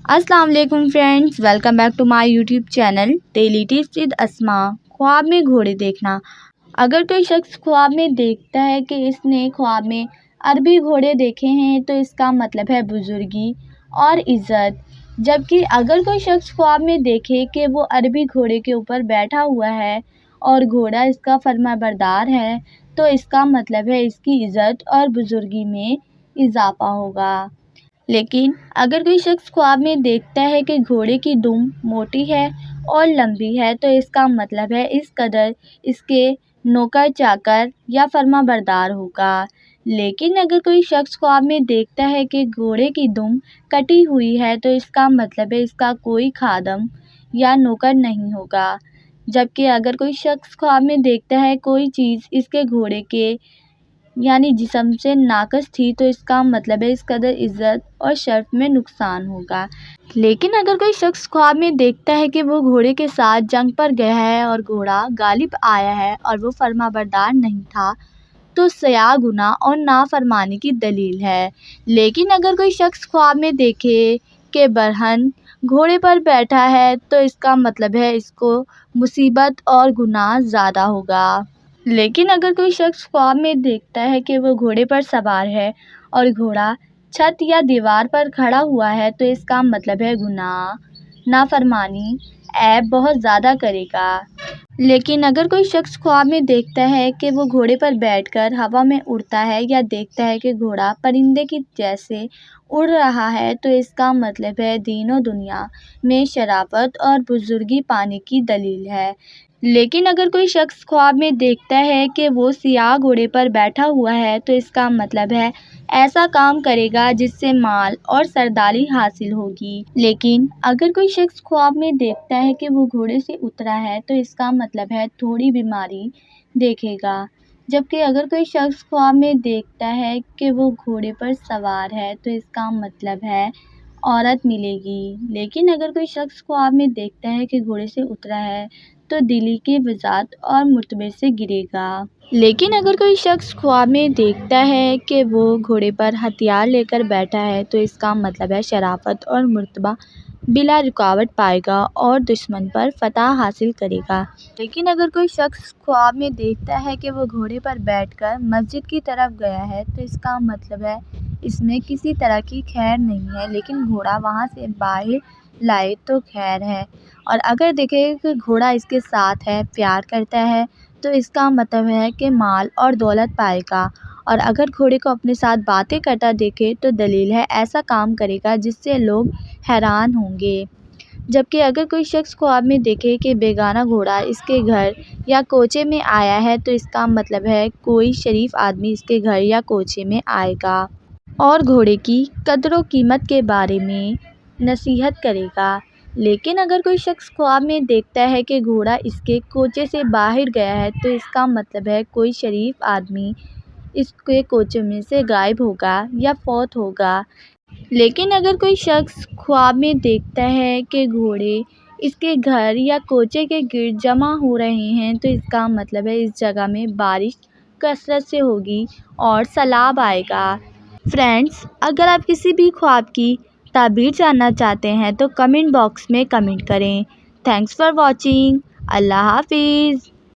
अस्सलाम वालेकुम friends, welcome back to my YouTube channel daily tips with Asma. ख्वाब में घोड़े देखना। अगर कोई शख्स ख्वाब में देखता है कि इसने ख्वाब में अरबी घोड़े देखे हैं तो इसका मतलब है बुजुर्गी और इज़्ज़त। जबकि अगर कोई शख्स ख्वाब में देखे कि वो अरबी घोड़े के ऊपर बैठा हुआ है और घोड़ा इसका फर्माबरदार है तो इसका मतलब है इसकी इज़्ज़त और बुजुर्गी में इजाफा होगा। लेकिन अगर कोई शख्स ख्वाब में देखता है कि घोड़े की दुम मोटी है और लंबी है तो इसका मतलब है इस कदर इसके नौकर चाकर या फर्माबरदार होगा। लेकिन अगर कोई शख्स ख्वाब में देखता है कि घोड़े की दुम कटी हुई है तो इसका मतलब है इसका कोई खादम या नौकर नहीं होगा। जबकि अगर कोई शख्स ख्वाब में देखता है कोई चीज़ इसके घोड़े के यानी जिस्म से नाक़िस थी तो इसका मतलब है इस कदर इज़्ज़त और शर्फ में नुकसान होगा। लेकिन अगर कोई शख्स ख्वाब में देखता है कि वो घोड़े के साथ जंग पर गया है और घोड़ा गालिब आया है और वो फर्माबरदार नहीं था तो सया गुनाह और नाफरमानी की दलील है। लेकिन अगर कोई शख्स ख्वाब में देखे कि बरहन घोड़े पर बैठा है तो इसका मतलब है इसको मुसीबत और गुनाह ज़्यादा होगा। लेकिन अगर कोई शख्स ख्वाब में देखता है कि वो घोड़े पर सवार है और घोड़ा छत या दीवार पर खड़ा हुआ है तो इसका मतलब है गुनाह, नाफरमानी, ऐब बहुत ज़्यादा करेगा। लेकिन अगर कोई शख्स ख्वाब में देखता है कि वो घोड़े पर बैठकर हवा में उड़ता है या देखता है कि घोड़ा परिंदे की जैसे उड़ रहा है तो इसका मतलब है दीन और दुनिया में शराफत और बुजुर्गी पाने की दलील है। लेकिन अगर कोई शख्स ख्वाब में देखता है कि वो सियाह घोड़े पर बैठा हुआ है तो इसका मतलब है ऐसा काम करेगा जिससे माल और सरदारी हासिल होगी। लेकिन अगर कोई शख्स ख्वाब में देखता है कि वो घोड़े से उतरा है तो इसका मतलब है थोड़ी बीमारी देखेगा। जबकि अगर कोई शख्स ख्वाब में देखता है कि वो घोड़े पर सवार है तो इसका मतलब है औरत मिलेगी। लेकिन अगर कोई शख्स ख्वाब में देखता है कि घोड़े से उतरा है तो दिली की वज़ात और मुर्तबे से गिरेगा। लेकिन अगर कोई शख्स ख्वाब में देखता है कि वो घोड़े पर हथियार लेकर बैठा है तो इसका मतलब है शराफत और मुर्तबा बिला रुकावट पाएगा और दुश्मन पर फतह हासिल करेगा। लेकिन अगर कोई शख्स ख्वाब में देखता है कि वो घोड़े पर बैठकर मस्जिद की तरफ गया है तो इसका मतलब है इसमें किसी तरह की खैर नहीं है, लेकिन घोड़ा वहाँ से बाहर लाए तो खैर है। और अगर देखे कि घोड़ा इसके साथ है, प्यार करता है तो इसका मतलब है कि माल और दौलत पाएगा। और अगर घोड़े को अपने साथ बातें करता देखे तो दलील है ऐसा काम करेगा जिससे लोग हैरान होंगे। जबकि अगर कोई शख्स ख्वाब में देखे कि बेगाना घोड़ा इसके घर या कोचे में आया है तो इसका मतलब है कोई शरीफ आदमी इसके घर या कोचे में आएगा और घोड़े की कदर व कीमत के बारे में नसीहत करेगा। लेकिन अगर कोई शख्स ख्वाब में देखता है कि घोड़ा इसके कोचे से बाहर गया है तो इसका मतलब है कोई शरीफ आदमी इसके कोचे में से गायब होगा या फौत होगा। लेकिन अगर कोई शख्स ख्वाब में देखता है कि घोड़े इसके घर या कोचे के गिर्द जमा हो रहे हैं तो इसका मतलब है इस जगह में बारिश कसरत से होगी और सैलाब आएगा। फ्रेंड्स, अगर आप किसी भी ख्वाब की ताबीर जानना चाहते हैं तो कमेंट बॉक्स में कमेंट करें। Thanks for watching. अल्लाह हाफिज़।